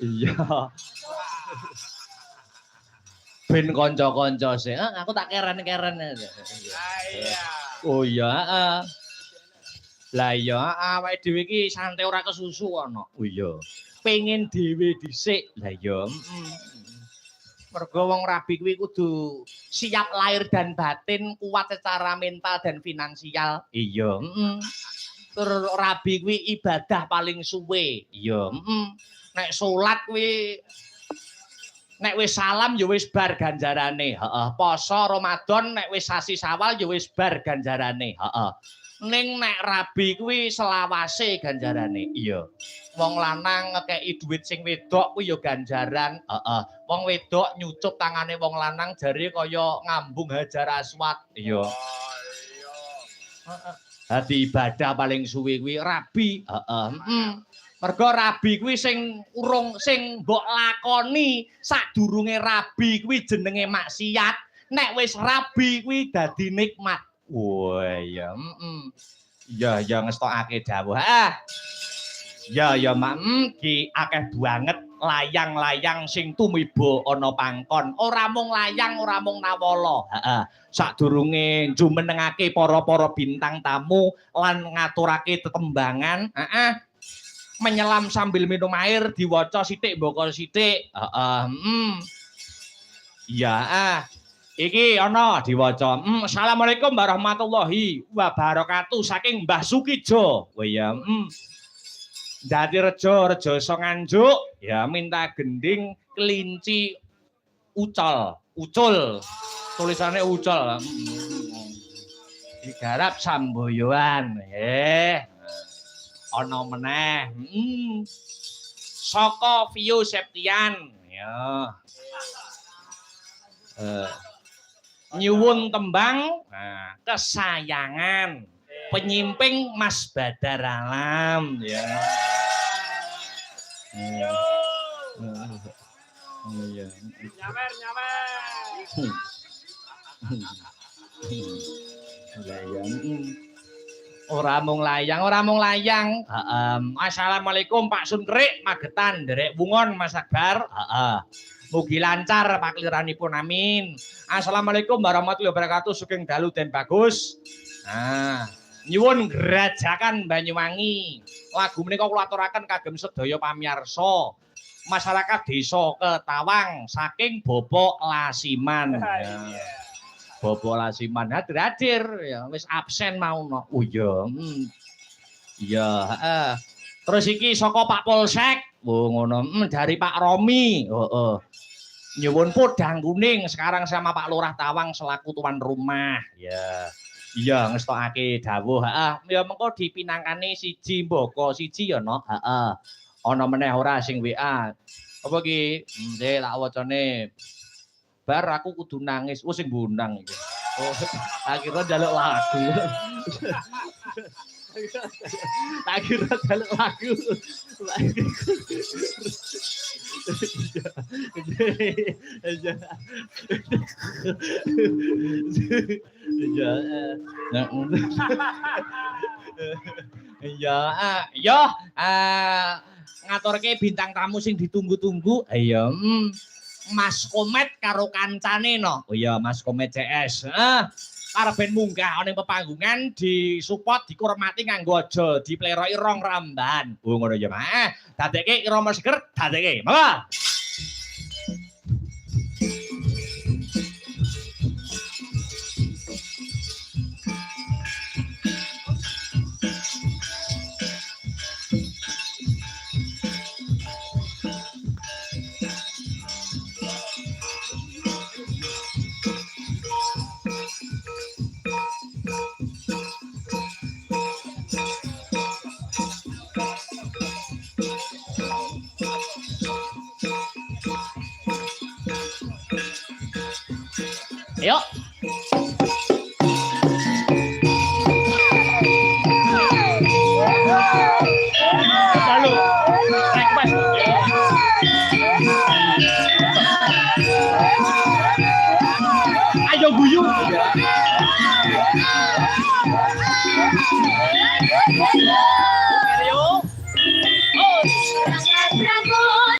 Iya. Ben kanca-kanca sih. Aku tak keren-keren. Iya. Oh iya, heeh. Lah iya, awake dhewe iki santai ora kesusu ana. Oh iya. Pengen dhewe dhisik. Lah iya, Mergo wong rabi kuwi kudu siap lahir dan batin, kuat secara mental dan finansial. Iya, Tur rabi kuwi ibadah paling suwe. Iya, Nek salat kuwi nek wis salam ya wis bar ganjarane. Heeh. Poso Ramadan nek wis sasi Syawal ya wis bar ganjarane. Heeh. Ning nek rabi kuwi selawase ganjarane. Iya. Wong lanang ngekeki duit sing wedok kuwi ya ganjaran. Heeh. Wong wedok nyucup tangane wong lanang jare kaya ngambung Hajar Aswad. Iya. Heeh. Dadi ibadah paling suwe kuwi rabi. Heeh. Mergo rabi kuwi sing urung sing mbok lakoni sadurunge rabi kuwi jenenge maksiat. Nek wis rabi kuwi dadi nikmat. Wah iya, Ya ngestokake dawuh. Ya mak ki akeh banget layang-layang sing tumiba ana pangkon. Ora mung layang, ora mung nawala. Heeh. Sadurunge jumenengake para-para bintang tamu lan ngaturake tetembangan, menyelam sambil minum air diwaca sithik mboko sithik. Heeh. Iya, Iki ana diwaca. Assalamualaikum warahmatullahi wabarakatuh saking Mbah Sukijo. Oh iya, Dadi rejo iso nganjuk, ya minta gending kelinci ucul. Tulisannya ucul. Digarap samboyoan. Ana meneh. Saka Vio Septian. Ya. Nyuwun tembang kesayangan penyimping Mas Badar Alam ya. Iya. Nyawer. Ora mung layang. Assalamualaikum Pak Sunkrik Magetan derek bungon Mas Akbar. Mugi lancar pakliranipun amin. Assalamualaikum warahmatullahi wabarakatuh saking dalu den bagus. Nyuwun Grajakan Banyuwangi. Lagu menika kula aturaken kagem sedaya pamirsa. Masyarakat Desa Ketawang saking Bapak Lasiman. Bapak Lasiman hadir ya wis absen mauno. Oh iya. Iya, Terus iki saka Pak Polsek. Oh ngono. Dari Pak Romi. Heeh. Nyuwun podang kuning sekarang sama Pak Lurah Tawang selaku tuan rumah. Ya. Iya ngestokake dawuh. Ya mengko dipinangkane siji mboko siji ya no. Ana meneh ora sing WA. Apa ki? Ndek tak wacane. Bar aku kudu nangis. Oh sing bundang iki. Oh, akhirnya njaluk lagu. Akhirnya njaluk lagu. Ngaturke bintang tamu sing ditunggu-tunggu. Ayo, Mas Komet karo kancane no. Oh iya, Mas Komet CS. Karben munggah ning pepanggungan disupport dihormati nganggo aja dipleroki rong ramban. Oh ngono ya, Mas. Dadekke irama seger, dadekke. Monggo. Yuk.